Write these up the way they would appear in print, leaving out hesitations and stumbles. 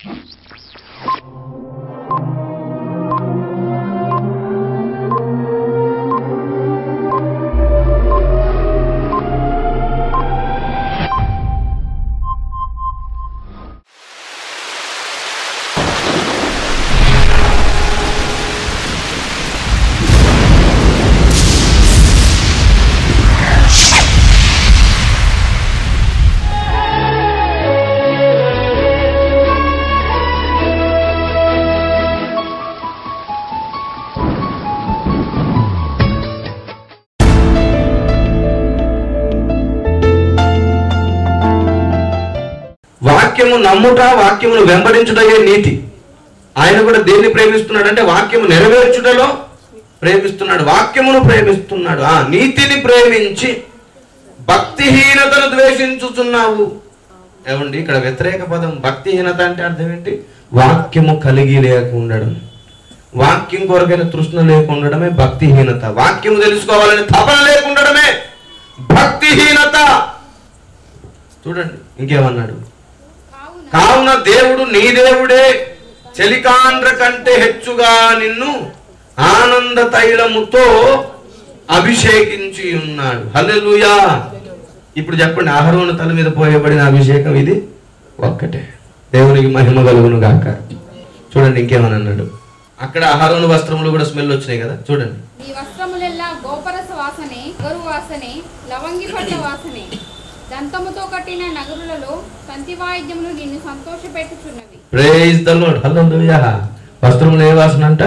వాక్యము నమ్ముట, వాక్యమును వెంబడించుటయే నీతి. ఆయన కూడా దేన్ని ప్రేమిస్తున్నాడు అంటే వాక్యము నెరవేర్చుటలో ప్రేమిస్తున్నాడు, వాక్యమును ప్రేమిస్తున్నాడు. ఆ నీతిని ప్రేమించి భక్తిహీనతను ద్వేషించుచున్నావు. ఏమండి ఇక్కడ వ్యతిరేక పదం భక్తిహీనత అంటే అర్థం ఏంటి? వాక్యము కలిగి లేకుండడం, వాక్యం కొరకైన తృష్ణ లేకుండడమే భక్తిహీనత. వాక్యము తెలుసుకోవాలని తపన లేకుండడమే భక్తిహీనత. చూడండి ఇంకేమన్నాడు, కావున దేవుడు నీ దేవుడే చెలికాండ్ర కంటే హెచ్చుగా నిన్ను ఆనంద తైలముతో అభిషేకించి ఉన్నాడు. హల్లెలూయా. ఇప్పుడు చెప్పండి, అహరోను తల మీద పోయబడిన అభిషేకం ఇది ఒక్కటే. దేవునికి మహిమ కలుగును గాక. చూడండి ఇంకేమని అన్నాడు, అక్కడ అహరోను వస్త్రములు కూడా స్మెల్ వచ్చినాయి కదా. చూడండి, ఈ వస్త్రములెల్లా గోపరస వాసనే, గరు వాసనే, లవంగి పట్ల వాసనే, దంతముతో కట్టిన నగరులలో తంతి వాయిద్యములు నిన్ను సంతోషపెట్టుచున్నవి. Praise the lord. హల్లెలూయా. వస్త్రములు ఏ వాసన అంట?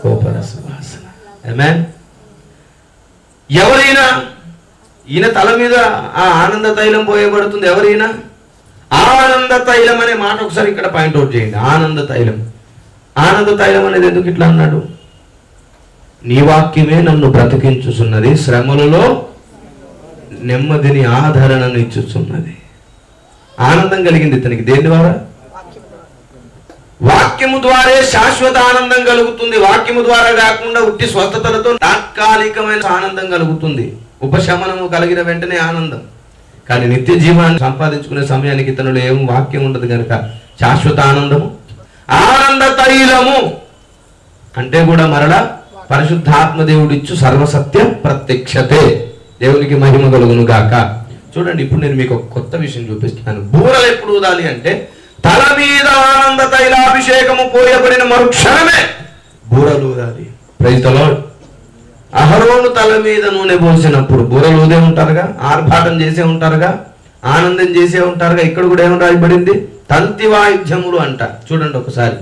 గోపరస వాసన. ఆమేన్. ఎవరైనా ఈయన తల మీద ఆ ఆనంద తైలం పోయబడుతుంది. ఎవరైనా ఆనంద తైలం అనే మాట ఒకసారి ఇక్కడ పాయింట్అవుట్ చేయండి. ఆనంద తైలం, ఆనంద తైలం అనేది ఎందుకు ఇట్లా అన్నాడు? నీ వాక్యమే నన్ను బ్రతికించుచున్నది, శ్రమలలో నెమ్మదిని ఆదరణను ఇచ్చుచున్నది. ఆనందం కలిగింది ఇతనికి దేని ద్వారా? వాక్యము ద్వారా శాశ్వత ఆనందం కలుగుతుంది. వాక్యము ద్వారా కాకుండా ఉట్టి స్వస్థతలతో తాత్కాలికమైన ఆనందం కలుగుతుంది, ఉపశమనము కలిగిన వెంటనే ఆనందం. కానీ నిత్య జీవాన్ని సంపాదించుకునే సమయానికి ఇతనులో ఏం వాక్యం ఉండదు కనుక శాశ్వత ఆనందము. ఆనంద తైలము అంటే కూడా మరలా పరిశుద్ధాత్మ దేవుడిచ్చు సర్వసత్య ప్రత్యక్షతే. దేవునికి మహిమ కలుగును గాక. చూడండి ఇప్పుడు నేను మీకు ఒక కొత్త విషయం చూపిస్తున్నాను. బూరలు ఎప్పుడు ఊదాలి అంటే తల మీద ఆనంద తైలాభిషేకము పోయబడిన మరుక్షణమే బూరలు ఊదాలి. Praise the lord. అహరోను తల మీద నూనె పోసినప్పుడు బూరలు ఊదే ఉంటారుగా, ఆర్భాటం చేసే ఉంటారుగా, ఆనందం చేసే ఉంటారుగా. ఇక్కడ కూడా ఏమని రాయబడింది? తంతి వాయిద్యములు అంట. చూడండి ఒకసారి,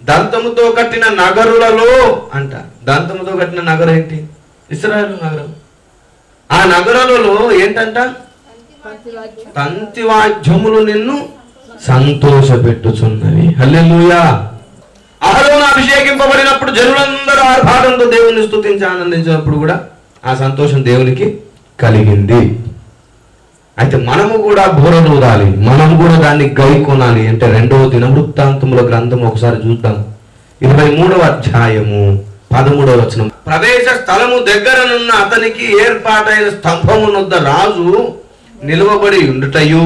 దంతముతో కట్టిన నగరులలో అంట. దంతముతో కట్టిన నగరం ఏంటి? ఇశ్రాయేలు నగరం. ఆ నగరాలలో ఏంటంట? తంతి వాద్యములు నిన్ను సంతోషపెట్టుచున్నవి. హల్లెలూయా. అహరోను అభిషేకింపబడినప్పుడు జనులందరూ ఆర్భాటంతో దేవుని స్తుతించి ఆనందించినప్పుడు కూడా ఆ సంతోషం దేవునికి కలిగింది. అయితే మనము కూడా బూరలు ఊదాలి, మనం కూడా దాన్ని గైకొనాలి. అంటే 2వ దినవృత్తాంతముల గ్రంథం ఒకసారి చూద్దాం. 23వ అధ్యాయము 13వ వచనం. ప్రవేశ స్థలము దగ్గరనున్న అతనికి ఏర్పాటైన స్తంభమునొద్ద రాజు నిలువబడి ఉండుటయు,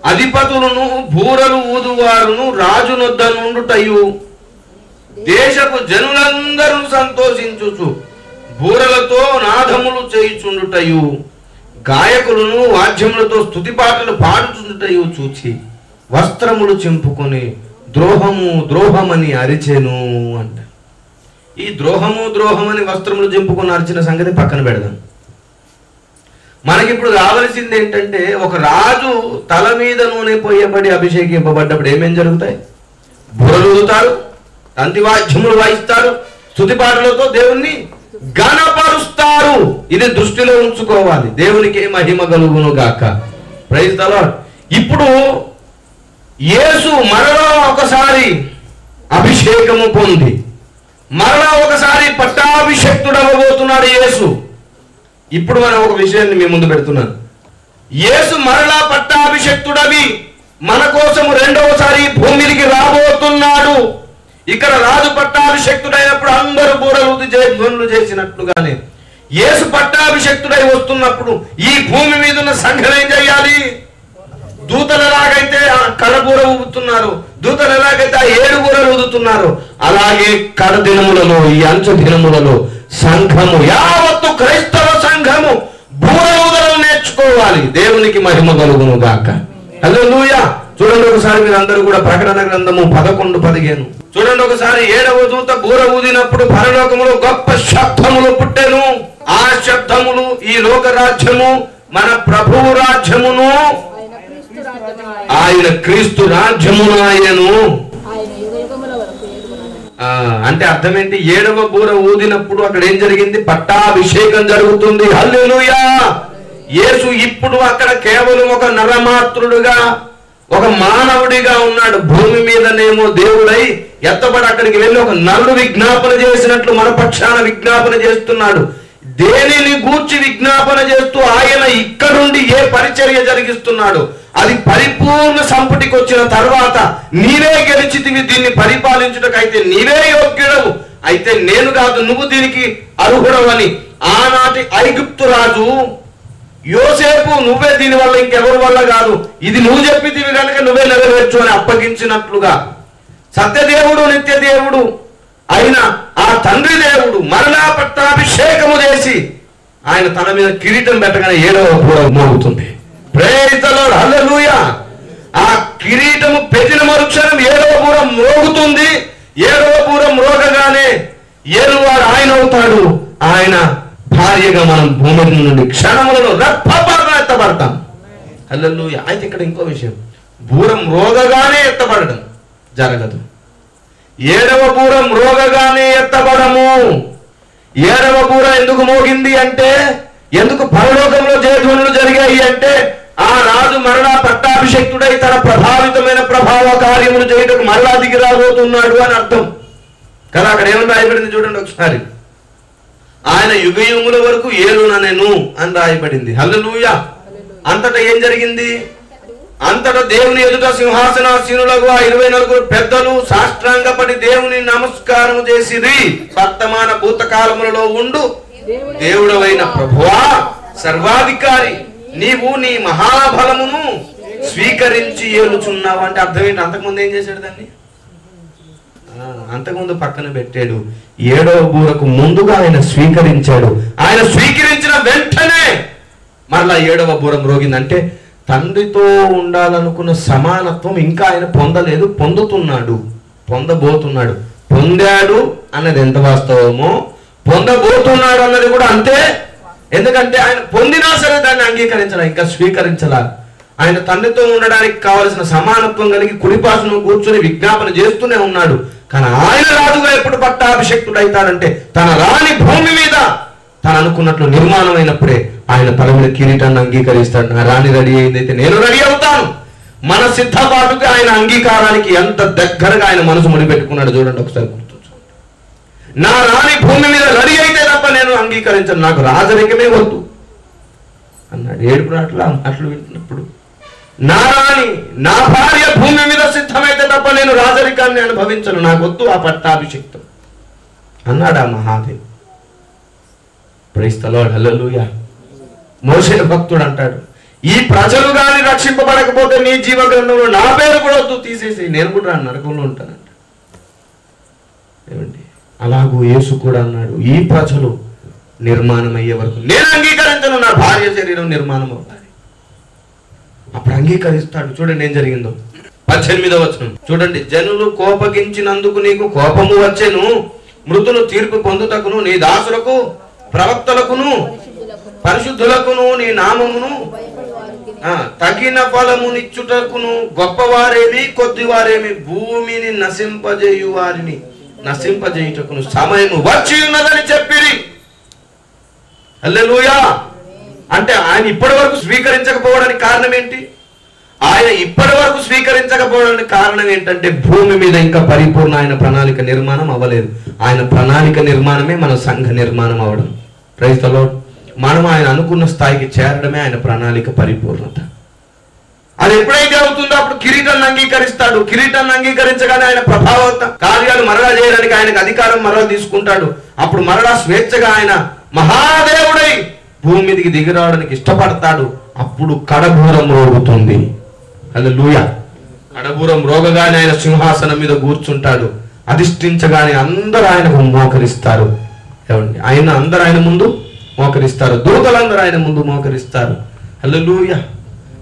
అధిపతులను బూరలు ఊదువారును రాజునొద్ద నుండుటయు, దేశపు జనులందరూ సంతోషించుచు బూరలతో నాదములు చేయుచుండుటయు, గాయకులను వాద్యములతో స్తుతి పాటలు పాడుచుండుటయు చూచి వస్త్రములు చింపుకొని ద్రోహము ద్రోహమని అరిచెను అంట. ఈ ద్రోహము ద్రోహమని వస్త్రములు చింపుకొని అరిచిన సంగతి పక్కన పెడదాం. మనకిప్పుడు కావలసింది ఏంటంటే, ఒక రాజు తల మీద నూనె పోయబడి అభిషేకింపబడ్డప్పుడు ఏమేం జరుగుతాయి? బూరలు ఊదుతారు, తంతి వాద్యములు వాయిస్తారు, స్తుతి పాటలతో దేవుణ్ణి గణపరుస్తారు. ఇది దృష్టిలో ఉంచుకోవాలి. దేవునికి మహిమ కలుగును గాక. Praise the lord. ఇప్పుడు యేసు మరలా ఒకసారి అభిషేకము పొంది మరలా ఒకసారి పట్టాభిషక్తుడవబోతున్నాడు యేసు. ఇప్పుడు మనం ఒక విషయాన్ని మీ ముందు పెడుతున్నాను. యేసు మరలా పట్టాభిషక్తుడవి మన కోసం రెండవసారి భూమికి రాబోతున్నాడు. ఇక్కడ రాజు పట్టాభిషక్తుడైనప్పుడు అందరూ బూరలు ధ్వనులు చేసినట్లుగానే యేసు పట్టాభిషక్తుడై వస్తున్నప్పుడు ఈ భూమి మీద ఉన్న సంఘం ఏం చేయాలి? దూతలలాగైతే కడబూర ఊపుతున్న ఊదుతున్నారు, దూతలు ఎలాగైతే ఆ 7 బూరలు ఊదుతున్నారు, అలాగే కడ దినములలో, ఈ అంచు దినములలో సంఘము, యావత్తు క్రైస్తవ సంఘము బూర ఊదలను నేర్చుకోవాలి. దేవునికి మహిమ కలుగును గాక. హల్లెలూయా. చూడండి ఒకసారి మీరు అందరూ కూడా ప్రకటన గ్రంథము 11:15 చూడండి ఒకసారి. 7వ దూత బూర ఊదినప్పుడు పరలోకములో గొప్ప శబ్దములు పుట్టెను. ఆ శబ్దములు ఈ లోక రాజ్యము, మన ప్రభువు రాజ్యమును, ఆయన క్రీస్తు రాజ్యమును ఆయను. అంటే అర్థం ఏంటి? 7వ బూర ఊదినప్పుడు అక్కడ ఏం జరిగింది? పట్టాభిషేకం జరుగుతుంది. హల్లెలూయా. యేసు ఇప్పుడు అక్కడ కేవలం ఒక నరమాత్రుడుగా, ఒక మానవుడిగా ఉన్నాడు. భూమి మీదనేమో దేవుడై ఎత్తబడి అక్కడికి వెళ్ళి ఒక నరుడు విజ్ఞాపన చేసినట్లు మన పక్షాన విజ్ఞాపన చేస్తున్నాడు. దేనిని గూర్చి విజ్ఞాపన చేస్తూ ఆయన ఇక్కడుండి ఏ పరిచర్య జరిగిస్తున్నాడు, అది పరిపూర్ణ సంపుటికి వచ్చిన తర్వాత నీవే గెలిచితివి, దీన్ని పరిపాలించుటకైతే నీవే యోగ్యుడవు, అయితే నేను కాదు నువ్వు దీనికి అర్హుడవని ఆనాటి ఐగుప్తు రాజు యోసేపు, నువ్వే దీని వల్ల ఇంకెవరి వల్ల కాదు, ఇది నువ్వు చెప్పితివి కనుక నువ్వే నెరవేర్చు అని అప్పగించినట్లుగా సత్యదేవుడు నిత్యదేవుడు అయిన ఆ తండ్రి దేవుడు మరలా పట్టాభిషేకము చేసి ఆయన తన మీద కిరీటం పెట్టగానే 7వ బూర మోగుతుంది. Praise the lord. హల్లెలూయా. ఆ కిరీటము పెట్టిన మరుక్షణం 7వ బూర మోగుతుంది. 7వ బూర మోగగానే ఏలువాడు ఆయన అవుతాడు. ఆయన భార్యగా మనం భూమి నుండి క్షణములలో రెప్పపాటున ఎత్తబడతాం. హల్లెలూయా. అయితే ఇక్కడ ఇంకో విషయం, బూర మ్రోగగానే ఎత్తబడడం జరగదు. 7వ బూర మ్రోగగానే ఎత్తబడము. 7వ బూర ఎందుకు మోగింది అంటే, ఎందుకు పరలోకంలో జయధ్వనులు జరిగాయి అంటే, ఆ రాజు మరలా పట్టాభిషేక్తుడై తన ప్రభావితమైన ప్రభావ కార్యములు చేయటకు మరలా దిగి రాబోతున్నాడు అని అర్థం కదా. అక్కడ ఏమని రాయబడింది చూడండి ఒకసారి. ఆయన యుగయుగముల వరకు ఏలుననెను అని రాయబడింది. హల్లెలూయా. అంతటా ఏం జరిగింది? అంతటా దేవుని ఎదుట సింహాసనాసీనులకు ఆ 24 పెద్దలు సాష్టాంగపడి దేవుని నమస్కారం చేసిరి. వర్తమాన భూతకాలములలో ఉండు దేవుడవైన ప్రభువా, సర్వాధికారి, నీవు నీ మహాబలమును స్వీకరించి ఏలుచున్నావు అంటే అర్థం ఏంటి? అంతకుముందు ఏం చేశాడు దాన్ని? అంతకుముందు పక్కన పెట్టాడు. 7వ బూరకు ముందుగా ఆయన స్వీకరించాడు. ఆయన స్వీకరించిన వెంటనే మరలా 7వ బూర మ్రోగింది. అంటే తండ్రితో ఉండాలనుకున్న సమానత్వం ఇంకా ఆయన పొందలేదు, పొందుతున్నాడు, పొందబోతున్నాడు. పొందాడు అన్నది ఎంత వాస్తవమో పొందబోతున్నాడు అన్నది కూడా అంతే. ఎందుకంటే ఆయన పొందినా సరే దాన్ని అంగీకరించాల, ఇంకా స్వీకరించాల. ఆయన తండ్రితో ఉండడానికి కావలసిన సమానత్వం కలిగి కుడిపాసును కూర్చొని విజ్ఞాపన చేస్తూనే ఉన్నాడు. కానీ ఆయన రాజుగా ఎప్పుడు పట్టాభిషేక్తుడు అవుతాడంటే తన రాని భూమి మీద తను అనుకున్నట్లు నిర్మాణం అయినప్పుడే ఆయన తల మీద కిరీటాన్ని అంగీకరిస్తాడు. నా రాణి రెడీ అయిందైతే నేను రెడీ అవుతాను. మన సిద్ధపాటుగా ఆయన అంగీకారానికి ఎంత దగ్గరగా ఆయన మనసు ముడిపెట్టుకున్నాడు చూడండి ఒకసారి గుర్తుంచుకోండి. నా రాణి భూమి మీద రెడీ అయితే తప్ప నేను అంగీకరించను, నాకు రాజరికమే వద్దు అన్నాడు. ఏడుపు అట్లు వింటున్నప్పుడు నా రాణి, నా భార్య భూమి మీద సిద్ధమైతే తప్ప నేను రాజరికాన్ని అనుభవించను, నాకు వద్దు ఆ పట్టాభిషేక్తం అన్నాడు ఆ Mahadev. Praise the lord. Hallelujah. మోషే భక్తుడు అంటాడు, ఈ ప్రజలు గాని రక్షింపబడకపోతే నీ జీవ గ్రంథంలో నా పేరు కూడా వద్దు, తీసేసి నేను కూడా నరకంలో ఉంటానంట. ఏమండి? అలాగూ యేసు కూడా అన్నాడు, ఈ ప్రజలు నిర్మాణం అయ్యే వరకు నేను అంగీకరించను, నా భార్య శరీరం నిర్మాణం అవ్వాలి. అప్పుడు అంగీకరిస్తాడు. చూడండి ఏం జరిగిందో 18వ వచనం చూడండి. జనులు కోపగించినందుకు నీకు కోపము వచ్చెను, మృతులు తీర్పు పొందుటకును నీ దాసులకు ప్రవక్తలకును పరిశుద్ధులకును నీ నామమును తగిన ఫలమునిచ్చుటకును గొప్పవారేమి కొద్దివారేమి భూమిని నశింపజేయు వారిని నశింపజేయుటకును సమయము వచ్చి ఉన్నదని చెప్పిరి. హల్లెలూయా. అంటే ఆయన ఇప్పటి వరకు స్వీకరించకపోవడానికి కారణం ఏంటి? ఆయన ఇప్పటి వరకు స్వీకరించకపోవడానికి కారణం ఏంటంటే భూమి మీద ఇంకా పరిపూర్ణ ఆయన ప్రణాళిక నిర్మాణం అవ్వలేదు. ఆయన ప్రణాళిక నిర్మాణమే మన సంఘ నిర్మాణం అవ్వడం. Praise the lord. మనం ఆయన అనుకున్న స్థాయికి చేరడమే ఆయన ప్రణాళిక పరిపూర్ణత. అది ఎప్పుడైతే అవుతుందో అప్పుడు కిరీటాన్ని అంగీకరిస్తాడు. కిరీటాన్ని అంగీకరించగానే ఆయన ప్రభావత కార్యాలు మరలా చేయడానికి ఆయనకు అధికారం మరలా తీసుకుంటాడు. అప్పుడు మరలా స్వేచ్ఛగా ఆయన మహాదేవుడై భూమి మీదకి దిగిరావడానికి ఇష్టపడతాడు. అప్పుడు కడబూరం రోగుతుంది. హల్లెలూయా. కడబూరం రోగగానే ఆయన సింహాసనం మీద కూర్చుంటాడు. అధిష్ఠించగానే అందరూ ఆయనకు మోకరిస్తారు. ఏమండి, అందరూ ఆయన ముందు మోకరిస్తారు. దూతలందరూ ఆయన ముందు మోకరిస్తారు. హల్లెలూయా.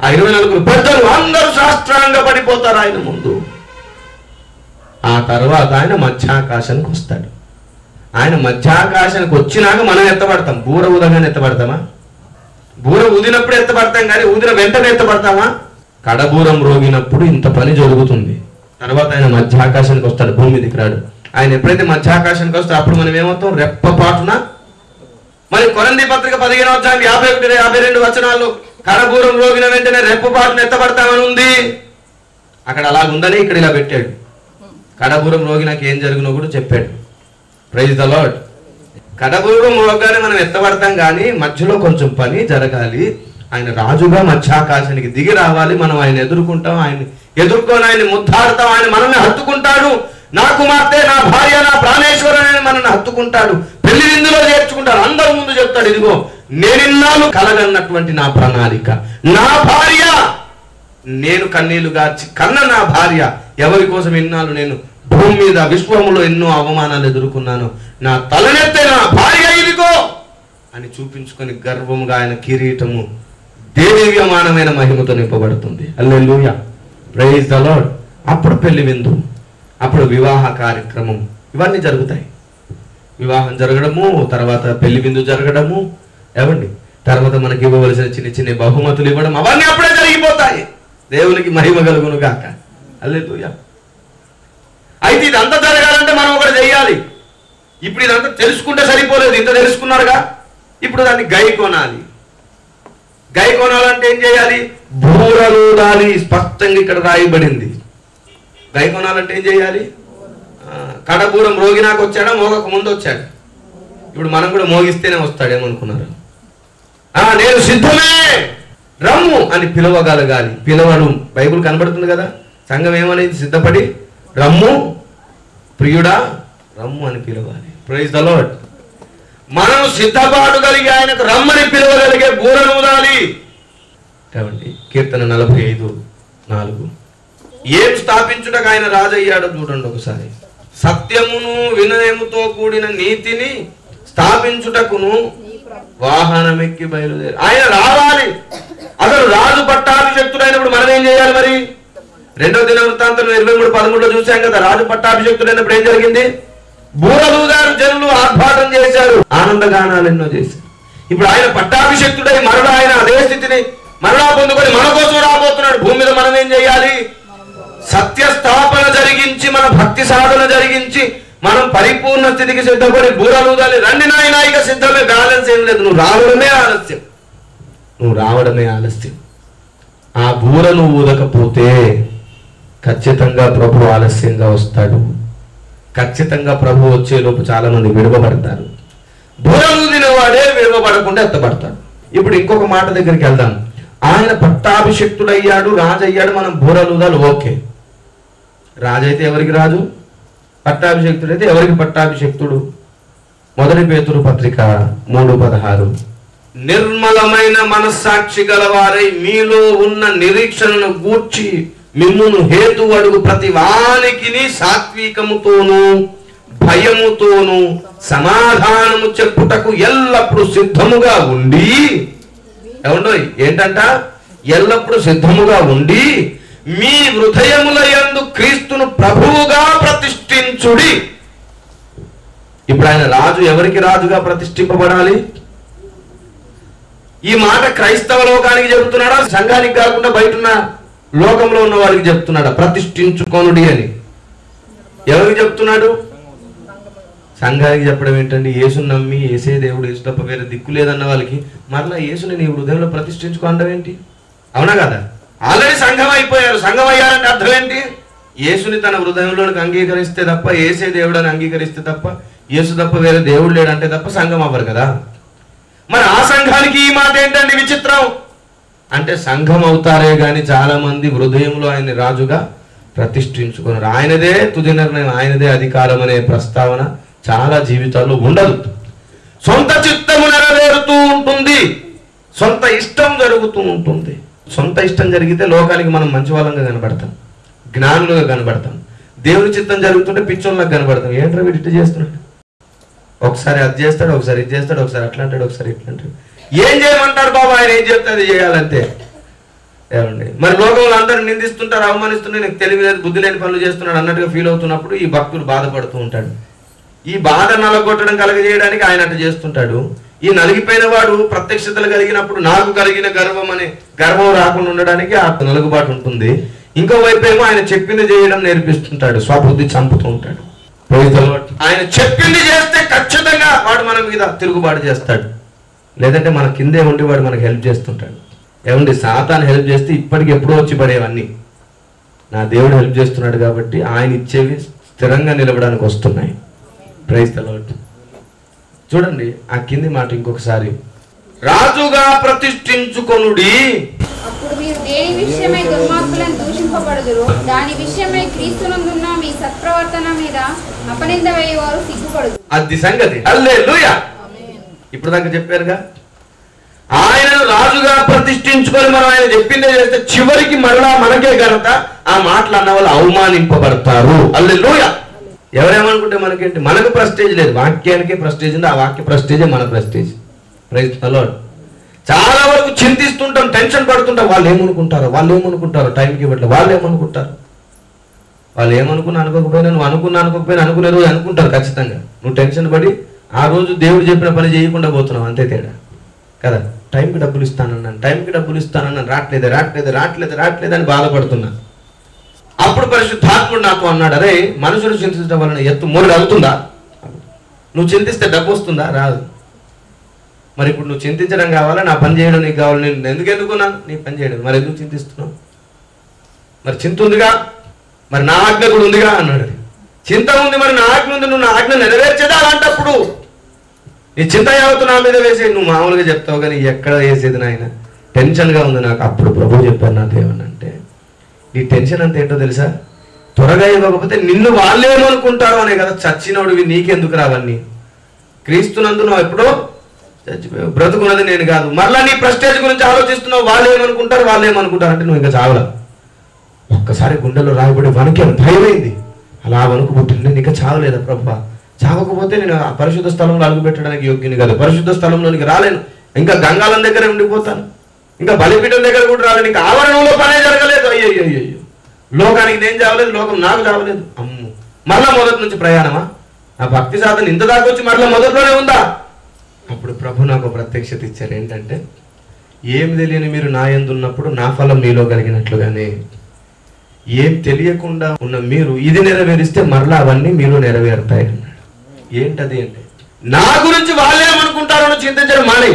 ఆ 24 పెద్దలు అందరూ సాష్టాంగ పడిపోతారు ఆయన ముందు. ఆ తర్వాత ఆయన మధ్యాకాశానికి వస్తాడు. ఆయన మధ్యాకాశానికి వచ్చినాక మనం ఎత్తబడతాం. బూర ఊదగానే ఎత్తబడతామా? బూర ఊదినప్పుడు ఎత్తబడతాం, కానీ ఊదిన వెంటనే ఎత్తబడతామా? కడబూరం రోగినప్పుడు ఇంత పని జరుగుతుంది. తర్వాత ఆయన మధ్యాకాశానికి వస్తాడు, భూమి మీదకి రాడు. ఆయన ఎప్పుడైతే మధ్యాకాశానికి వస్తే అప్పుడు మనం ఏమవుతాం? రెప్పపాటున. మరి కొరింథీ పత్రిక 15వ అధ్యాయం 51-52 వచనాల్లో కడబూరం రోగిన వెంటనే రెప్పపాటున ఎత్తబడతామని ఉంది. అక్కడ అలా ఉందని ఇక్కడ ఇలా పెట్టాడు. కడబూరం రోగినకి ఏం జరిగినో కూడా చెప్పాడు. Praise the lord. కడబూరం రోగానే మనం ఎత్తబడతాం, కానీ మధ్యలో కొంచెం పని జరగాలి. ఆయన రాజుగా మధ్యాకాశానికి దిగి రావాలి. మనం ఆయన ఎదుర్కొంటాం. ఆయన ఎదుర్కొని ఆయన ముద్దాడుతాం. ఆయన మనల్ని హత్తుకుంటాడు. నా కుమార్తె, నా భార్య, నా ప్రాణేశ్వరుని మనల్ని హత్తుకుంటాడు. పెళ్లి విందులో చేర్చుకుంటాడు. అందరి ముందు చెప్తాడు, ఇదిగో నేనిన్నాళ్ళు కలగన్నటువంటి నా ప్రణాళిక, నా భార్య, నేను కన్నీళ్లు గార్చి కన్న నా భార్య, ఎవరి కోసం ఇన్నాళ్ళు నేను భూమి మీద విశ్వములో ఎన్నో అవమానాలు ఎదుర్కొన్నాను, నా తలనెత్తే నా భార్య ఇదిగో అని చూపించుకొని గర్వముగా ఆయన కిరీటము దేదీవ్యమానమైన మహిమతో నింపబడుతుంది. హల్లెలూయా. Praise the lord. అప్పుడు పెళ్లి విందు, అప్పుడు వివాహ కార్యక్రమం, ఇవన్నీ జరుగుతాయి. వివాహం జరగడము, తర్వాత పెళ్లి విందు జరగడము, ఏమండి, తర్వాత మనకి ఇవ్వవలసిన చిన్న చిన్న బహుమతులు ఇవ్వడం, అవన్నీ అప్పుడే జరిగిపోతాయి. దేవునికి మహిమ కలుగును గాక. హల్లెలూయా. అయితే ఇదంతా జరగాలంటే మనం ఒకటి చెయ్యాలి. ఇప్పుడు ఇదంతా తెలుసుకుంటే సరిపోలేదు. ఇంత తెలుసుకున్నారుగా, ఇప్పుడు దాన్ని గైకొనాలి. గైకొనాలంటే ఏం చేయాలి? బూరలూదాలి. స్పష్టంగా ఇక్కడ రాయబడింది. గైకొనాలంటే ఏం చేయాలి? కడబూరం రోగినాకు వచ్చాడా, మోగక ముందు వచ్చాడు? ఇప్పుడు మనం కూడా మోగిస్తేనే వస్తాడేమనుకున్నారు? నేను సిద్ధమే, రమ్ము అని పిలవగలగాలి. పిలవడం బైబుల్ కనబడుతుంది కదా. సంఘం ఏమనేది? సిద్ధపడి రమ్ము ప్రియుడా, రమ్ము అని పిలవాలి. Praise the lord. మనం సిద్ధపాటుగలిగి ఆయనకు రమ్మని పిలవగలిగే బూరను ఊదాలి. కాబట్టి కీర్తన 45:4 ఏం స్థాపించుటకు ఆయన రాజయ్యాడో చూడండి ఒకసారి. సత్యమును వినయముతో కూడిన నీతిని స్థాపించుటకును వాహనమెక్కి బయలుదేరి ఆయన రావాలి. అసలు రాజు పట్టాభిషక్తుడైనప్పుడు మనం ఏం చేయాలి? మరి 2వ దినవృత్తాంతం 23:13 చూసాం కదా. రాజు పట్టాభిషక్తుడైనప్పుడు ఏం జరిగింది? బూరలూదారు, జనులు ఆర్భాటం చేశారు, ఆనందగానాలు ఎన్నో చేశారు. ఇప్పుడు ఆయన పట్టాభిషక్తుడై మరలా ఆయన అదే స్థితిని మరలా పొందుకొని మన కోసం రాబోతున్నాడు. భూమి మీద మనం ఏం చేయాలి? సత్య స్థాపన జరిగించి, మన భక్తి సాధన జరిగించి, మనం పరిపూర్ణ స్థితికి సిద్ధపడి బూరలూదాలి. రండి నాయనా, ఇక సిద్ధమే, బ్యాలెన్స్ ఏం లేదు. నువ్వు రావడమే ఆలస్యం, నువ్వు రావడమే ఆలస్యం. ఆ బూరను ఊదకపోతే ఖచ్చితంగా ప్రభు ఆలస్యంగా వస్తాడు. ఖచ్చితంగా ప్రభు వచ్చేలోపు చాలా మంది విడవబడతారు. బూరలూదిన వాడే విడవబడకుండా ఎత్తబడతాడు. ఇప్పుడు ఇంకొక మాట దగ్గరికి వెళ్దాం. ఆయన పట్టాభిషక్తుడయ్యాడు, రాజు అయ్యాడు, మనం బూరలూదాలు. ఓకే, రాజు అయితే ఎవరికి రాజు? పట్టాభిషక్తుడైతే ఎవరికి పట్టాభిషక్తుడు? 1 పేతురు పత్రిక 3:16 నిర్మలమైన మనస్సాక్షి గలవారై మీలో ఉన్న నిరీక్షణను గూర్చి మిమ్మును హేతు అడుగు ప్రతి వానికిని సాత్వికముతోను భయముతోను సమాధానము చెప్పుటకు ఎల్లప్పుడూ సిద్ధముగా ఉండి, ఏమండో ఏంటంట? ఎల్లప్పుడూ సిద్ధముగా ఉండి మీ హృదయముల యందు క్రీస్తును ప్రభువుగా ప్రతిష్ఠించుడి. ఇప్పుడు ఆయన రాజు ఎవరికి రాజుగా ప్రతిష్ఠింపబడాలి? ఈ మాట క్రైస్తవ లోకానికి చెబుతున్నాడా? సంఘానికి కాకుండా బయట ఉన్న లోకంలో ఉన్న వారికి చెప్తున్నాడా? ప్రతిష్ఠించుకొనుడి అని ఎవరికి చెప్తున్నాడు? సంఘానికి చెప్పడం ఏంటండి? యేసుని నమ్మి యేసే దేవుడు, యేసు తప్ప వేరే దిక్కు లేదన్న వాళ్ళకి మరలా యేసుని నీ హృదయంలో ప్రతిష్ఠించుకో అనడం ఏంటి? అవునా కదా? ఆల్రెడీ సంఘం అయిపోయారు. సంఘం అయ్యారంటే అర్థం ఏంటి? యేసుని తన హృదయంలోనికి అంగీకరిస్తే తప్ప, యేసే దేవుడు అని అంగీకరిస్తే తప్ప, యేసు తప్ప వేరే దేవుడు లేడంటే తప్ప సంఘం అవ్వరు కదా. మరి ఆ సంఘానికి ఈ మాట ఏంటండి విచిత్రం? అంటే సంఘం అవుతారే గాని చాలా మంది హృదయంలో ఆయన్ని రాజుగా ప్రతిష్ఠించుకున్నారు. ఆయనదే తుది నిర్ణయం, ఆయనదే అధికారం అనే ప్రస్తావన చాలా జీవితాల్లో ఉండదు. సొంత చిత్తము నెరవేరుతూ ఉంటుంది, సొంత ఇష్టం జరుగుతూ ఉంటుంది. సొంత ఇష్టం జరిగితే లోకానికి మనం మంచి వాళ్ళంగా కనబడతాం. జ్ఞానులుగా కనబడతాం. దేవుని చిత్తం జరుగుతుంటే పిచ్చోళ్ళకి కనబడతాం. ఏంట్రా వీడు ఇట్లా చేస్తున్నాడు, ఒకసారి అది చేస్తాడు, ఒకసారి ఇది చేస్తాడు, ఒకసారి అట్లా అంటాడు, ఒకసారి ఇట్లా అంటాడు. ఏం చేయమంటారు బాబా, ఆయన ఏం చెప్తే అది చేయాలంతే. ఏమండి, మరి లోకంలో అందరూ నిందిస్తుంటారు, అవమానిస్తుంటే నీకు తెలివి లేదు, బుద్ధి లేని పనులు చేస్తున్నాడు అన్నట్టుగా ఫీల్ అవుతున్నప్పుడు ఈ భక్తుడు బాధపడుతూ ఉంటాడు. ఈ బాధ నలగొట్టడం కలగజేయడానికి ఆయన అట్లా చేస్తుంటాడు. ఈ నలిగిపోయిన వాడు ప్రత్యక్షతలు కలిగినప్పుడు నాకు కలిగిన గర్వం అనే గర్వం రాకుండా ఉండడానికి ఆ నలుగుబాటు ఉంటుంది. ఇంకోవైపు ఏమో ఆయన చెప్పింది చేయడం నేర్పిస్తుంటాడు, స్వబుద్ధి చంపుతూ ఉంటాడు. ఆయన చెప్పింది చేస్తే ఖచ్చితంగా వాడు మన మీద తిరుగుబాటు చేస్తాడు, లేదంటే మన కిందే ఉండి వాడు మనకు హెల్ప్ చేస్తుంటాడు. ఏమండి, సాతాను హెల్ప్ చేస్తే ఇప్పటికి ఎప్పుడో వచ్చి పడేవన్నీ నా దేవుడు హెల్ప్ చేస్తున్నాడు కాబట్టి ఆయన ఇచ్చేవి స్థిరంగా నిలబడానికి వస్తున్నాయి. Praise the lord. చూడండి ఆ కింది మాట ఇంకొకసారి, రాజుగా ప్రతిష్ఠించుకొనుడి, అప్పుడు మీరు దేని విషయమై దుర్మార్గులను దూషింపబడుదురు, దాని విషయమై క్రీస్తునందున్న మీ సత్ప్రవర్తన మీద అపనింద వేయవారు సిగ్గుపడుదు. అది సంగతి. హల్లెలూయా. ఇప్పుడు దాకా చెప్పారుగా, ఆయనను రాజుగా ప్రతిష్ఠించుకొని మనం ఆయన చెప్పిందే చేస్తే చివరికి మరలా మనకే ఘనత. ఆ మాటలు అన్న వాళ్ళు అవమానింపబడతారు. హల్లెలూయా. ఎవరేమనుకుంటే మనకేంటి, మనకు ప్రెస్టేజ్ లేదు, వాక్యానికే ప్రెస్టేజ్ ఉంది. ఆ వాక్య ప్రెస్టేజే మన ప్రెస్టేజ్. Praise the lord. చాలా వరకు చింతిస్తుంటాం, టెన్షన్ పడుతుంటాం, వాళ్ళు ఏమనుకుంటారో టైంకి ఇవ్వట్లేదు, వాళ్ళు ఏమనుకున్నా అనుకోకపోయినా, నువ్వు అనుకోకపోయినా అనుకునే రోజు అనుకుంటారు ఖచ్చితంగా. నువ్వు టెన్షన్ పడి ఆ రోజు దేవుడు చెప్పిన పని చేయకుండా పోతున్నావు, అంతే తేడా కదా. టైంకి డబ్బులు ఇస్తానన్నాను, రావట్లేదు అని బాధపడుతున్నా. అప్పుడు పరిశుద్ధాత్ముడు నాతో అన్నాడు, అరే మనుషులు చింతించడం వలన ఎత్తు మూడు అవుతుందా? నువ్వు చింతిస్తే డబ్బు వస్తుందా? రాదు. మరి ఇప్పుడు నువ్వు చింతించడం కావాలా, నా పని చేయడం నీకు కావాలి. నేను ఎందుకున్నాను నీ పని చేయడం, మరి ఎందుకు చింతిస్తున్నావు? మరి చింత ఉందిగా, మరి నా ఆజ్ఞ కూడా ఉందిగా అన్నాడు. చింత ఉంది, మరి నా ఆజ్ఞ ఉంది, నువ్వు నా ఆజ్ఞ నెరవేర్చేదా? అలాంటప్పుడు నీ చింత యావత్తు నా మీద వేసేది. నువ్వు మామూలుగా చెప్తావు కానీ ఎక్కడ వేసేది నాయన, టెన్షన్గా ఉంది నాకు. అప్పుడు ప్రభు చెప్పారు నా దేవుని అంటే, నీ టెన్షన్ అంత ఏంటో తెలుసా, త్వరగా ఇవ్వకపోతే నిన్ను వాళ్ళేమనుకుంటారో అనే కదా. చచ్చినోడివి నీకెందుకు రావన్నీ, క్రీస్తునందు నువ్వు ఎప్పుడో చచ్చిపోయావు, బ్రతుకున్నది నేను కాదు. మరలా నీ ప్రెస్టేజ్ గురించి ఆలోచిస్తున్నావు, వాళ్ళు ఏమనుకుంటారు అంటే నువ్వు ఇంకా చావలా. ఒక్కసారి గుండెలో రాయబడి వణికాను, భయమైంది. అలా వణుకు పుట్టింది, ఇంకా చావలేదా ప్రభా? చావకపోతే నేను ఆ పరిశుద్ధ స్థలంలో అడుగు పెట్టడానికి యోగ్యుని కాదు, పరిశుద్ధ స్థలంలోనికి రాలేను, ఇంకా గంగాలం దగ్గర ఉండిపోతాను, ఇంకా బలిపీఠం దగ్గర కూడా రాలేను, ఇంకా ఆవరణంలో పనే జరగలేదు. అయ్యో, లోకానికి నేను చావలేదు, లోకం నాకు చావలేదు. అమ్ము, మరలా మొదటి నుంచి ప్రయాణమా? నా భక్తి సాధన ఇంత దాకా వచ్చి మరలా మొదట్లోనే ఉందా? అప్పుడు ప్రభు నాకు ప్రత్యక్షత ఇచ్చారు. ఏంటంటే, ఏం తెలియని మీరు నా యందు ఉన్నప్పుడు నా ఫలం మీలో కలిగినట్లుగానే ఏం తెలియకుండా ఉన్న మీరు ఇది నెరవేరిస్తే మరలా అవన్నీ మీలో నెరవేరుతాయి అన్నాడు. ఏంటది అంటే, నా గురించి వాళ్ళేమనుకుంటారో చింతించడం మానే.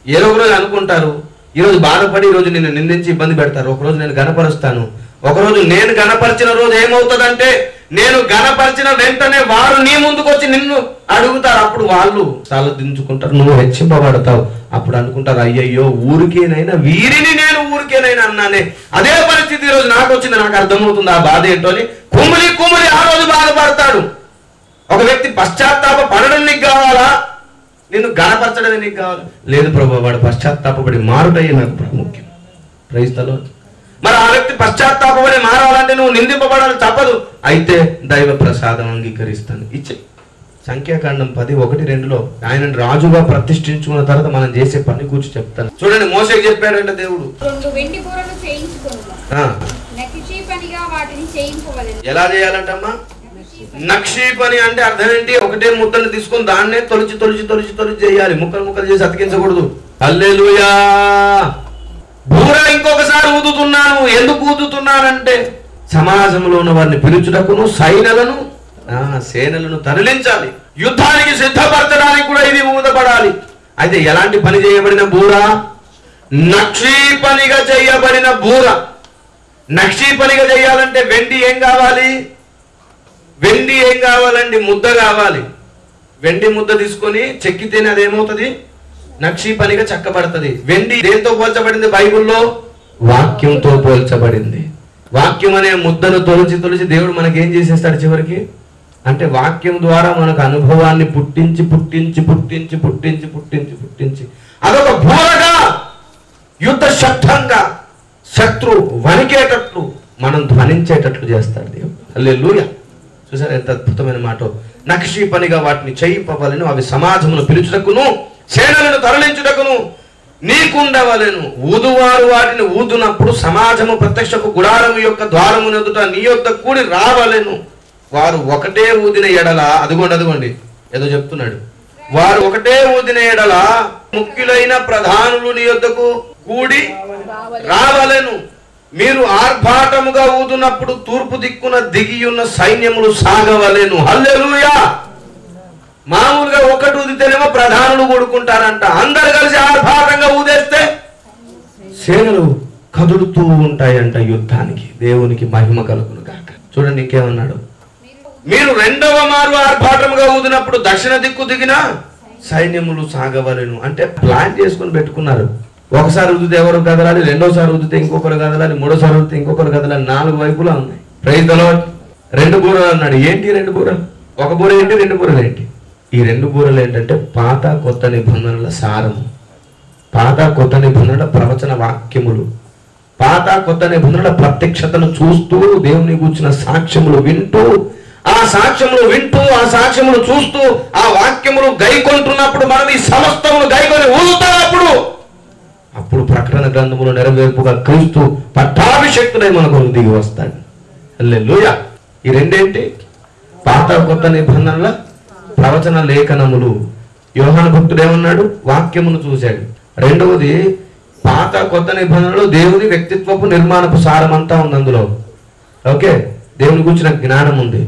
ఏదో ఒక రోజు అనుకుంటారు, ఈరోజు బాధపడి ఈరోజు నిన్ను నిందించి ఇబ్బంది పెడతారు, ఒకరోజు నేను గణపరుస్తాను. ఒకరోజు నేను గణపరిచిన రోజు ఏమవుతుందంటే, నేను గణపరిచిన వెంటనే వారు నీ ముందుకు వచ్చి నిన్ను అడుగుతారు. అప్పుడు వాళ్ళు తలదించుకుంటారు, నువ్వు హెచ్చింపబడతావు. అప్పుడు అనుకుంటారు, అయ్యయ్యో ఊరికేనైనా వీరిని నేను ఊరికేనైనా అన్నానే. అదే పరిస్థితి ఈరోజు నాకు వచ్చింది, నాకు అర్థమవుతుంది ఆ బాధ ఏంటో అని. కుమిలి ఆ రోజు బాధపడతాడు. ఒక వ్యక్తి పశ్చాత్తాప పడడం నీకు కావాలా, నిన్ను గణపరచడం నీకు కావాలి? లేదు ప్రభు, వాడు పశ్చాత్తాపడి మారుటయ్యే నాకు ప్రాముఖ్యం. Praise the lord. మరి ఆ వ్యక్తి పశ్చాత్తాపడి మారాలంటే నువ్వు నిందింపబడాలి, తప్పదు. అయితే దైవ ప్రసాదం అంగీకరిస్తాను, ఇచ్చే. సంఖ్యాకాండం 10:1-2 ఆయనను రాజుగా ప్రతిష్ఠించుకున్న తర్వాత మనం చేసే పని గురించి చెప్తాను. చూడండి, మోషేకి చెప్పాడంటే దేవుడు, 2 వెండి బూరలు చేయించుకొనుము, నక్షీ పనిగా వాటిని చేయింపవలెను. ఎలా చేయాలంటమ్మా? నక్షీ పని అంటే అర్థం ఏంటి? ఒకటే ముద్దను తీసుకొని దాన్నే తొలిచి చేయాలి, ముక్కలు చేసి అతికించకూడదు. హల్లెలూయా. బూర ఇంకొకసారి ఊదుతున్నాను. ఎందుకు ఊదుతున్నానంటే, సమాజంలో ఉన్న వారిని పిలుచుటకును సేనలను తరలించాలి, యుద్ధానికి సిద్ధపరచడానికి కూడా ఇది ఊదపడాలి. అయితే ఎలాంటి పని చేయబడిన బూర? నక్షీ పనిగా చేయబడిన బూర. నక్షీ పనిగా చేయాలంటే వెండి ఏం కావాలండి? ముద్ద కావాలి. వెండి ముద్ద తీసుకొని చెక్కితేనే అదేమవుతుంది? నక్షీ పనిగా చెక్కబడుతుంది. వెండి దేంతో పోల్చబడింది బైబిల్లో? వాక్యంతో పోల్చబడింది. వాక్యం అనే ముద్దను తొలిచి దేవుడు మనకి ఏం చేసేస్తాడు చివరికి అంటే, వాక్యం ద్వారా మనకు అనుభవాన్ని పుట్టించి అదొక బూరగా, యుద్ధ శబ్దంగా, శత్రు వణికేటట్లు, మనం ధ్వనించేటట్లు చేస్తాడు దేవుడు. హల్లెలూయా. చూసారు ఎంత అద్భుతమైన మాట. నక్షి పనిగా వాటిని చేయింపవలెను, అవి సమాజమును పిలుచుటకును సేనలను తరలించుటకును నీకుండవలెను. ఊదువారు వాటిని ఊదునప్పుడు సమాజము ప్రత్యక్షపు గుడారము యొక్క ద్వారము ఎదుట నీ యొద్ద కూడి రావలెను. వారు ఒకటే ఊదిన ఎడల, అదిగోండి ఏదో చెప్తున్నాడు, వారు ఒకటే ఊదిన ఎడల ముఖ్యులైన ప్రధానులు నీ యొద్దకు కూడి రావలెను. మీరు ఆర్భాటముగా ఊదునప్పుడు తూర్పు దిక్కున దిగియున్న సైన్యములు సాగవలెను. హల్లెలూయా. మామూలుగా ఒకటి ఊదితేనేమో ప్రధానులు కూడుకుంటారంట, అందరు కలిసి ఆర్భాటంగా ఊదేస్తే సేనలు కదులుతూ ఉంటాయంట యుద్ధానికి. దేవునికి మహిమ కలుగును గాక. చూడండి ఇంకేమన్నాడు, మీరు రెండవ మారు ఆర్భాటముగా ఊదినప్పుడు దక్షిణ దిక్కు దిగిన సైన్యములు సాగవలెను. అంటే ప్లాన్ చేసుకుని పెట్టుకున్నారు. ఒకసారి ఊదితే ఎవరు కదలాలి, రెండోసారి ఊదితే ఇంకొకరు కదలాలి, మూడోసారి ఊదితే ఇంకొకరు కదలాలి. 4 వైపులా ఉన్నాయి. Praise the lord. 2 బూరలు అన్నాడు. ఏంటి 2 బూరలు? ఒక బూర ఏంటి, 2 బూరలు ఏంటి? ఈ 2 బూరలు ఏంటంటే పాత కొత్త నిబంధనల సారము, పాత కొత్త నిబంధనల ప్రవచన వాక్యములు, పాత కొత్త నిబంధనల ప్రత్యక్షతను చూస్తూ దేవుని కూర్చున్న సాక్ష్యములు వింటూ, ఆ సాక్ష్యములు వింటూ, ఆ సాక్ష్యములు చూస్తూ, ఆ వాక్యములు గైకొంటున్నప్పుడు మనం ఈ సమస్తములు గైకొని ఊదుతున్నప్పుడు అప్పుడు ప్రకటన గ్రంథములు నెరవేర్పుగా క్రీస్తు పట్టాభిషేక్తుడై మనకు దిగి వస్తాడు. హల్లెలూయా. ఈ రెండేంటి? పాత కొత్త నిబంధనల ప్రవచన లేఖనములు. యోహాను భక్తుడు ఏమన్నాడు? వాక్యమును చూశాడు. రెండవది పాత కొత్త నిబంధనలు దేవుని వ్యక్తిత్వపు నిర్మాణపు సారం అంతా ఉంది అందులో. ఓకే, దేవుని గురించిన జ్ఞానం ఉంది,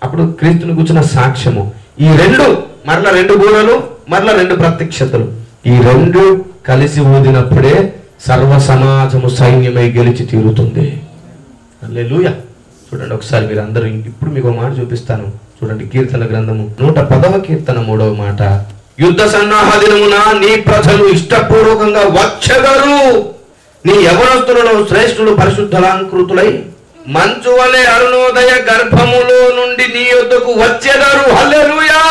అప్పుడు క్రీస్తుని గురించిన సాక్ష్యము. ఈ 2 మరలా 2 బూరలు, మరలా 2 ప్రత్యక్షతలు. ఈ 2 కలిసి ఊదినప్పుడే సర్వ సమాజము సైన్యమై గెలిచి తీరుతుంది. హల్లెలూయా. చూడండి ఒకసారి మీరు అందరూ, ఇప్పుడు మీకు మాట చూపిస్తాను. చూడండి కీర్తన గ్రంథము 110వ కీర్తన 3వ మాట. యుద్ధ సన్నాహ దినమున నీ ప్రజలు ఇష్టపూర్వకంగా వచ్చెదరు, నీ యవనస్తులలో శ్రేష్ఠులు పరిశుద్ధలాంకృతులై మంచు వలె అరుణోదయ గర్భములో నుండి నీ యొద్దకు వచ్చెదరు. హల్లెలూయా.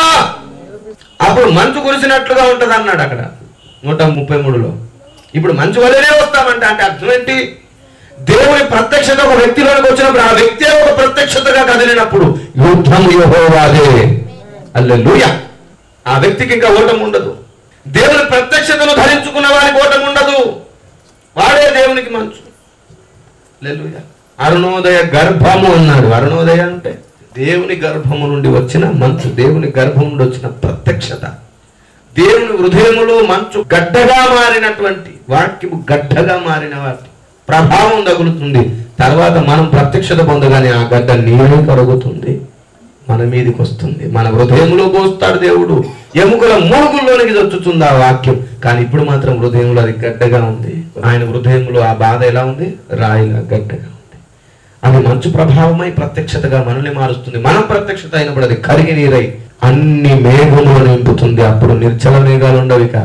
అప్పుడు మంచు కురిసినట్లుగా ఉంటది అన్నాడు అక్కడ 133లో. ఇప్పుడు మంచు వలెనే వస్తామంటే అంటే అర్థం ఏంటి? దేవుని ప్రత్యక్షత ఒక వ్యక్తిలోకి వచ్చినప్పుడు ఆ వ్యక్తి ఒక ప్రత్యక్షతగా కదిలినప్పుడు యుద్ధము యెహోవాదే. హల్లెలూయా. ఆ వ్యక్తికి ఇంకా ఓటమి ఉండదు. దేవుని ప్రత్యక్షతను ధరించుకున్న వారికి ఓటమి ఉండదు. వాడే దేవునికి మంచు. హల్లెలూయా. అరుణోదయ గర్భము అన్నాడు. అరుణోదయ అంటే దేవుని గర్భము నుండి వచ్చిన మంచు, దేవుని గర్భం నుండి వచ్చిన ప్రత్యక్షత. దేవుని హృదయములో మంచు గడ్డగా మారినటువంటి వాక్యము, గడ్డగా మారిన వాటి ప్రభావం తగులుతుంది. తర్వాత మనం ప్రత్యక్షత పొందగానే ఆ గడ్డ నీరు కరుగుతుంది, మన మీదకి వస్తుంది, మన హృదయంలో పోస్తాడు దేవుడు. ఎముకల మూగుల్లోనికి వచ్చుతుంది ఆ వాక్యం. కానీ ఇప్పుడు మాత్రం హృదయంలో అది గడ్డగా ఉంది. ఆయన హృదయంలో ఆ బాధ ఎలా ఉంది? రాయిగా గడ్డగా ఉంది. అది మంచు ప్రభావమై ప్రత్యక్షతగా మనల్ని మారుస్తుంది. మనం ప్రత్యక్షత అయినప్పుడు అది కరిగి నీరై అన్ని మేఘములు నింపుతుంది. అప్పుడు నిర్చల మేఘాలు ఉండవిక,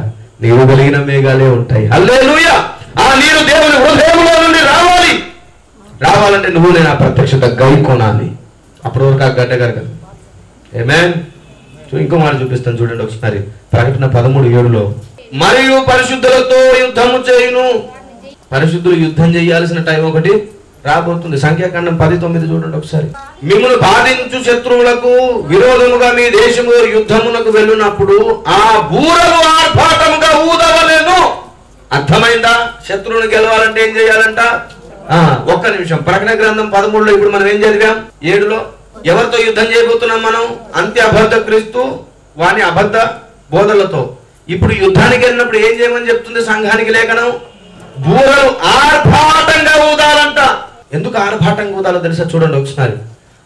నీరు కలిగిన మేఘాలే ఉంటాయి. హల్లెలూయా. ఆ నీరు దేవుని హృదయంలో నుండి రావాలంటే నువ్వు నేను ఆ ప్రత్యక్షత గైకొనాలి. అప్పటి వరకు ఆ గడ్డ కరగదు. ఆమేన్. ఇంకో మాట చూపిస్తాను చూడండి ఒకసారి. ప్రకటన 13:7లో మరియు పరిశుద్ధులతో యుద్ధము చేయును. పరిశుద్ధులు యుద్ధం చేయాల్సిన టైం ఒకటి రాబోతుంది. సంఖ్యాకాండం 10:9 చూడండి ఒకసారి. మిమ్మల్ని బాధించు శత్రువులకు విరోధముగా మీ దేశము యుద్ధమునకు వెళ్ళినప్పుడు ఆ బూరలు ఆర్భాటముగా ఊదవలెను. అర్థమైందా? శత్రువుని గెలవాలంటే ఏం చేయాలంట? ఒక్క నిమిషం. ప్రకటన గ్రంథం 13లో ఇప్పుడు మనం ఏం చదివాం? 7లో ఎవరితో యుద్ధం చేయబోతున్నాం మనం? అంత్య అబద్ధ క్రీస్తు వాని అబద్ధ బోధలతో. ఇప్పుడు యుద్ధానికి వెళ్ళినప్పుడు ఏం చేయమని చెప్తుంది సంఘానికి లేఖనం? బూరలు ఆర్భాటంగా ఊదాలంట. ఎందుకు ఆర్భాటంగా ఊదాలో తెలుసా? చూడండి ఒకసారి.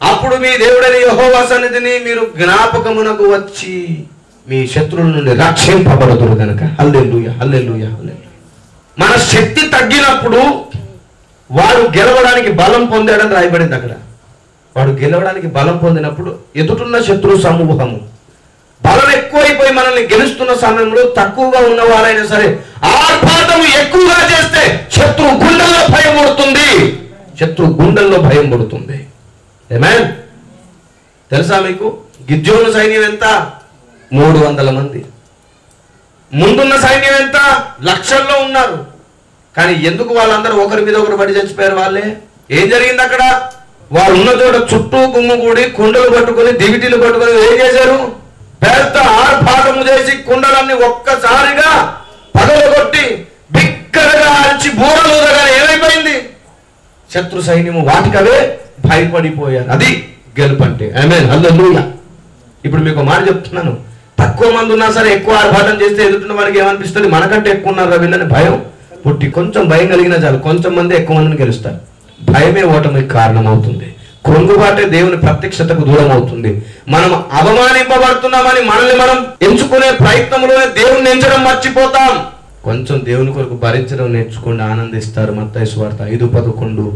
అప్పుడు మీ దేవుడైన యెహోవా సన్నిధిని మీరు జ్ఞాపకమునకు వచ్చి మీ శత్రువుల నుండి రక్షింపబడుతురు గనక. హల్లెలూయా, హల్లెలూయా, హల్లెలూయా. మన శక్తి తగ్గినప్పుడు వాడు గెలవడానికి బలం పొందాడని రాయబడింది అక్కడ. వాడు గెలవడానికి బలం పొందినప్పుడు ఎదుటున్న శత్రు సమూహము బలం ఎక్కువైపోయి మనల్ని గెలుస్తున్న సమయంలో తక్కువగా ఉన్న వారైనా సరే ఆర్భాటము ఎక్కువగా చేస్తే శత్రు గుండెల్లో భయం పడుతుంది. శత్రు గుండెల్లో భయం పడుతుంది. ఆమేన్. తెలుసా మీకు గిద్యోను సైన్యం ఎంత? 300 మంది. ముందున్న సైన్యం ఎంత? లక్షల్లో ఉన్నారు. కానీ ఎందుకు వాళ్ళందరూ ఒకరి మీద ఒకరు పడి చచ్చిపోయారు? వాళ్ళే ఏం జరిగింది అక్కడ? వారు ఉన్న చోట చుట్టూ గుమ్ముగూడి కుండలు పట్టుకొని దివిటీలు పట్టుకొని ఏం చేశారు? పెద్ద ఆర్భాటము చేసి కుండలన్నీ ఒక్కసారిగా పగలగొట్టి బిక్కరగా అరిచి బూరలు ఊదగానే ఏమైపోయింది? శత్రు సైన్యము వాటికవే భయపడిపోయారు. అది గెలుపు అంటే. ఆమేన్, హల్లెలూయా. ఇప్పుడు మీకు మాట చెప్తున్నాను, తక్కువ మంది ఉన్నా సరే ఎక్కువ ఆర్భాటం చేస్తే ఎదుటిన వారికి ఏమనిపిస్తుంది? మనకంటే ఎక్కువ ఉన్నారు వీళ్ళని భయం పుట్టి, కొంచెం భయం కలిగినా చాలు కొంచెం మంది ఎక్కువ మందిని గెలుస్తారు. భయమే ఓటమికి కారణమవుతుంది. కృంగుబాటే దేవుని ప్రత్యక్షతకు దూరం అవుతుంది. మనం అవమానింపబడుతున్నామని మనల్ని మనం ఎంచుకునే ప్రయత్నంలోనే దేవుణ్ణి ఎంచడం మర్చిపోతాం. కొంచెం దేవుని కొరకు భరించడం నేర్చుకోండి, ఆనందిస్తారు. మత్తయి సువార్త 5:11.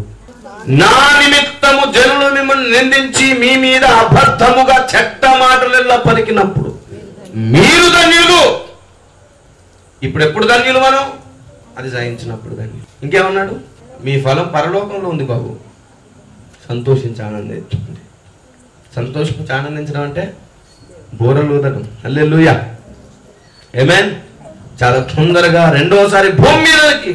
నా నిమిత్తము జనులు మిమ్మల్ని నిందించి మీ మీద అబద్ధముగా చెడ్డ మాటలెల్లా పలికినప్పుడు మీరు ధన్యులు. ఇప్పుడు ఎప్పుడు ధన్యులు మనం? అది జయించినప్పుడు ధన్యులు. ఇంకేమన్నాడు? మీ ఫలం పరలోకంలో ఉంది బాబు, సంతోషించి ఆనందించండి. సంతోషించి ఆనందించడం అంటే బూరలు ఊదడం. హల్లెలూయా, ఆమేన్. చాలా తొందరగా రెండోసారి భూమి మీదకి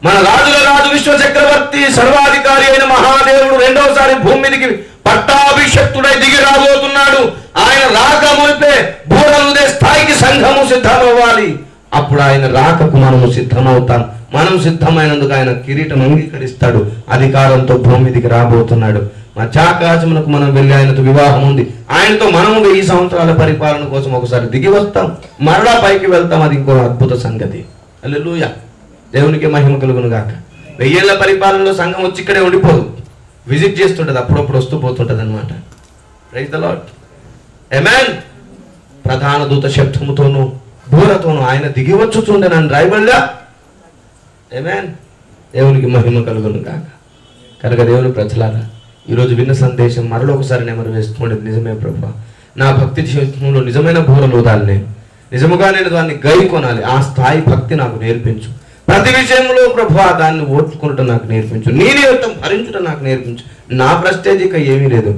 మన రాజుల రాజు విశ్వ చక్రవర్తి సర్వాధికారి అయిన మహాదేవుడు రెండోసారి భూమి మీదకి పట్టాభిషక్తుడై దిగి రాబోతున్నాడు. ఆయన రాక మునిపే బూరలుదే స్థాయికి సంఘము సిద్ధమవ్వాలి. అప్పుడు ఆయన రాకకు మనము సిద్ధమవుతాం. మనం సిద్ధమైనందుకు ఆయన కిరీటం అంగీకరిస్తాడు. అధికారంతో భూమి మీదకి రాబోతున్నాడు. మధ్యాకాశమునకు మనం వెళ్ళి ఆయనతో వివాహం ఉంది. ఆయనతో మనము 1000 సంవత్సరాల పరిపాలన కోసం ఒకసారి దిగి వస్తాం, మరలా పైకి వెళ్తాం. అది ఇంకో అద్భుత సంగతి. హల్లెలూయా, దేవునికి మహిమ కలుగును గాక. 1000 ఏళ్ల పరిపాలనలో సంఘం వచ్చి ఇక్కడే ఉండిపోదు, విజిట్ చేస్తుంటది, అప్పుడప్పుడు వస్తూ పోతుంటది అనమాట. ప్రైజ్ ద లార్డ్, ఆమేన్. ప్రధాన దూత శబ్దముతోను బూరతోను ఆయన దిగి వచ్చుచుండెనని రాయబడలా. ఆమేన్, దేవునికి మహిమ కలుగును గాక. కనుక దేవుని ప్రజలారా, ఈరోజు విన్న సందేశం మరొకసారి నెమరు వేసుకోండి. నిజమే ప్రభువా, నా భక్తి జీవితంలో నిజమైన బూరలు ఊదాలి, నేను నిజముగా నేను దాన్ని గైకొనాలి. ఆ స్థాయి భక్తి నాకు నేర్పించు. ప్రతి విషయంలో ప్రభువా దాన్ని ఓర్చుకుంటూ నాకు నేర్పించు. నీ నిమిత్తం భరించడం నాకు నేర్పించు. నా ప్రెస్టేజ్ ఇక ఏమీ లేదు.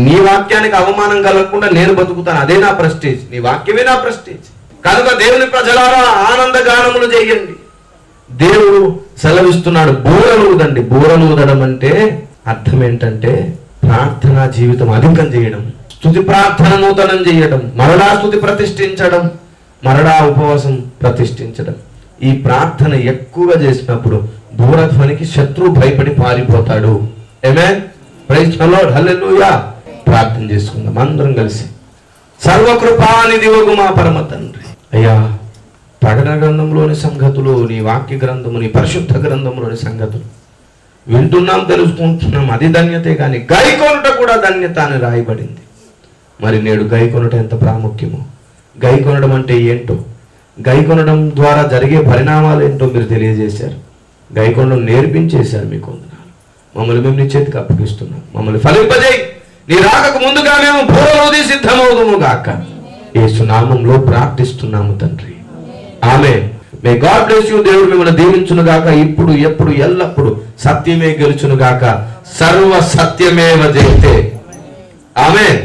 నీ వాక్యానికి అవమానం కలగకుండా నేను బతుకుతాను, అదే నా ప్రెస్టేజ్. నీ వాక్యమే నా ప్రెస్టేజ్. కనుక దేవుని ప్రజలారా ఆనంద గానములు చేయండి. దేవుడు సెలవిస్తున్నాడు, బూరలు ఊదండి. బూరలు ఊదడం అంటే అర్థం ఏంటంటే ప్రార్థనా జీవితం అధికం చేయడం, స్తుతి ప్రార్థన నూతనం చేయడం, మరలా స్తుతి ప్రతిష్ఠించడం, మరలా ఉపవాసం ప్రతిష్ఠించడం. ఈ ప్రార్థన ఎక్కువగా చేసినప్పుడు బూరధ్వనికి శత్రువు భయపడి పారిపోతాడు. ఆమేన్, ప్రైజ్ ది లార్డ్, హల్లెలూయా. ప్రార్థన చేసుకుందాం అందరం కలిసి. సర్వకృపానిధివగు మా పరమ తండ్రి, అయ్యా ప్రకటన గ్రంథంలోని సంగతులు, నీ వాక్య గ్రంథము, నీ పరిశుద్ధ గ్రంథంలోని సంగతులు వింటున్నాం, తెలుసుకుంటున్నాం. అది ధన్యతే, కానీ గైకొనుట కూడా ధన్యత అని రాయబడింది. మరి నేడు గైకొనుట ఎంత ప్రాముఖ్యమో, గైకొనడం అంటే ఏంటో, గైకొనడం ద్వారా జరిగే పరిణామాలు ఏంటో మీరు తెలియజేశారు. గైకొనడం నేర్పించేశారు. మీకు వందనాలు. మమ్మల్ని మేము నీ చేతికి అప్పగిస్తున్నాం. మమ్మల్ని ఫలింపజేయి. నీ రాకకు ముందుగా మేము బూరలూది సిద్ధమవుదుము గాక. యేసు నామములో ప్రార్థిస్తున్నాము తండ్రి, amen. May God bless you. దేవుడు మిమ్మల్ని దీవించును గాక. ఇప్పుడు ఎప్పుడు ఎల్లప్పుడు సత్యమే గెలుచును గాక. సర్వ సత్యమేవ జయతే. ఆమేన్.